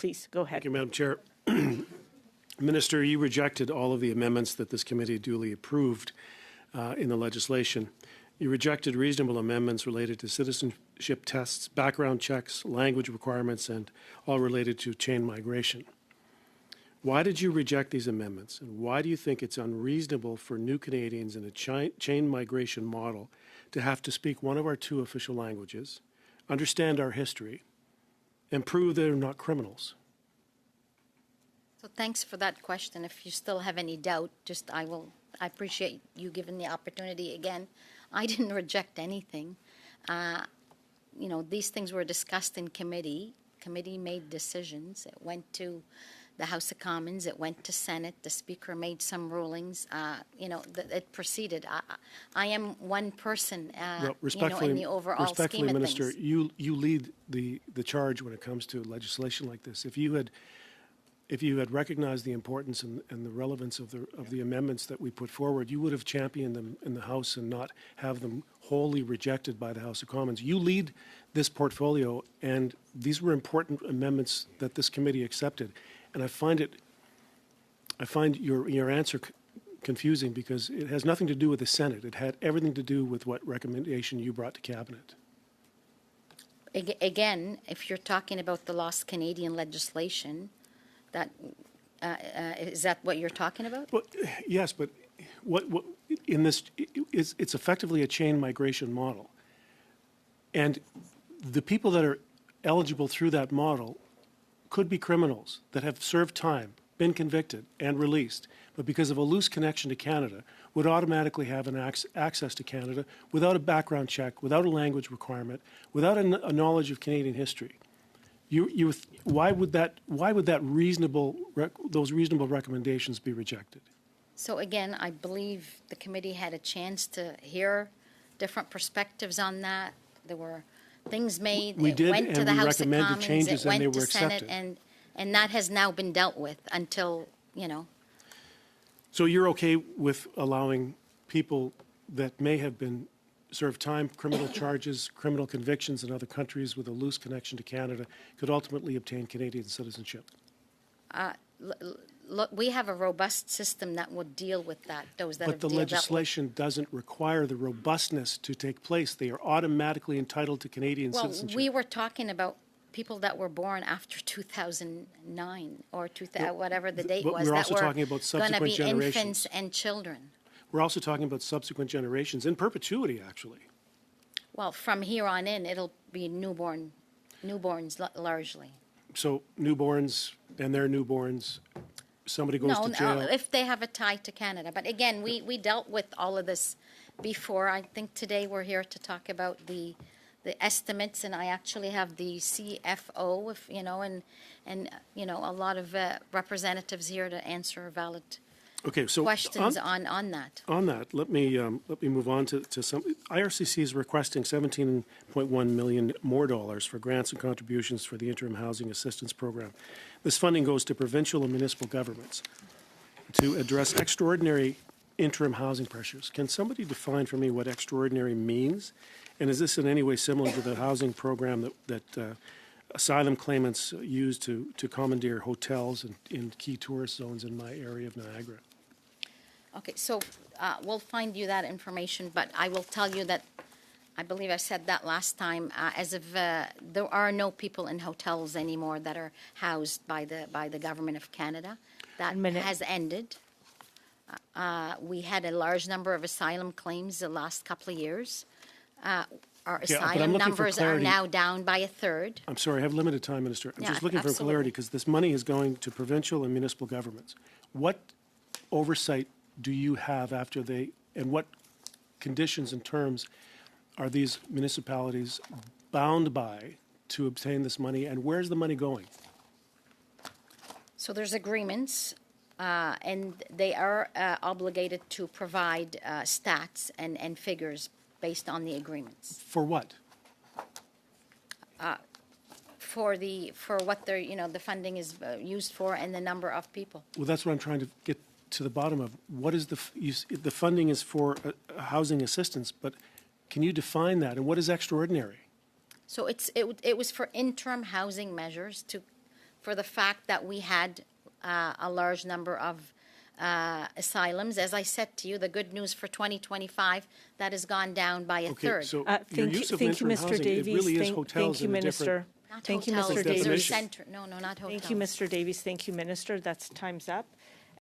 Please, go ahead. Thank you, Madam Chair. Minister, you rejected all of the amendments that this committee duly approved in the legislation. You rejected reasonable amendments related to citizenship tests, background checks, language requirements, and all related to chain migration. Why did you reject these amendments, and why do you think it's unreasonable for new Canadians in a chain migration model to have to speak one of our two official languages, understand our history, and prove they're not criminals? So thanks for that question. If you still have any doubt, I appreciate you giving the opportunity again. I didn't reject anything. You know, these things were discussed in committee. Committee made decisions. It went to the House of Commons. It went to Senate. The Speaker made some rulings. You know, it proceeded. I am one person, Well, you know, in the overall scheme of Minister, things. you lead the charge when it comes to legislation like this. If you had recognized the importance and the relevance of the amendments that we put forward, you would have championed them in the House and not have them wholly rejected by the House of Commons. You lead this portfolio, and these were important amendments that this committee accepted. And I find your answer confusing because it has nothing to do with the Senate. It had everything to do with what recommendation you brought to Cabinet. Again, if you're talking about the Lost Canadian legislation, that is that what you're talking about? Well, yes, but what in this it's effectively a chain migration model, and the people that are eligible through that model could be criminals that have served time, been convicted, and released, but because of a loose connection to Canada, would automatically have an access to Canada without a background check, without a language requirement, without a knowledge of Canadian history. Why would those reasonable recommendations be rejected? So again, I believe the committee had a chance to hear different perspectives on that. There were things made. We did, went to and the we House of recommended Commons, changes, it and they went were to Senate, accepted. and that has now been dealt with until, you know. So you're okay with allowing people that may have been served time, criminal charges, criminal convictions in other countries with a loose connection to Canada could ultimately obtain Canadian citizenship? Look, we have a robust system that would deal with that. Those that But have the dealt legislation doesn't require the robustness to take place. They are automatically entitled to Canadian Well, citizenship. we were talking about people that were born after 2009 or whatever the date but was. we're that also were talking about going to subsequent be generations. infants and children. We're also talking about subsequent generations in perpetuity, actually. Well, from here on in, it'll be newborns largely. So newborns and their newborns, somebody goes to jail. No, if they have a tie to Canada. But again, we dealt with all of this before. I think today we're here to talk about the estimates, and I actually have the CFO, if you know, and you know, a lot of representatives here to answer valid questions on that. On that, let me move on to some. IRCC is requesting $17.1 million more for grants and contributions for the Interim Housing Assistance Program. This funding goes to provincial and municipal governments to address extraordinary interim housing pressures. Can somebody define for me what extraordinary means? And is this in any way similar to the housing program that asylum claimants use to commandeer hotels in key tourist zones in my area of Niagara? Okay, so we'll find you that information, but I will tell you that I believe I said that last time. As of there are no people in hotels anymore that are housed by the government of Canada. That has ended. We had a large number of asylum claims the last couple of years. Our asylum numbers are now down by a third. I'm sorry, I have limited time, Minister. I'm just looking for clarity because this money is going to provincial and municipal governments. What oversight do you have after and what conditions and terms are these municipalities bound by to obtain this money, and where's the money going? So there's agreements, and they are obligated to provide stats and figures based on the agreements. For what? For what the funding is used for and the number of people. Well, that's what I'm trying to get to the bottom of. What is the funding is for housing assistance, but can you define that, and what is extraordinary? So it was for interim housing measures to for the fact that we had a large number of asylums. As I said to you, the good news for 2025, that has gone down by a Okay, third. so your Thank you, use of thank you, interim Mr. housing, it Davies. really is Thank hotels you, in a Minister. different. Not Thank you, hotels, Mr. Definition. Davies. center. No, not hotels. Thank you, Mr. Davies. Thank you, Minister. That's time's up.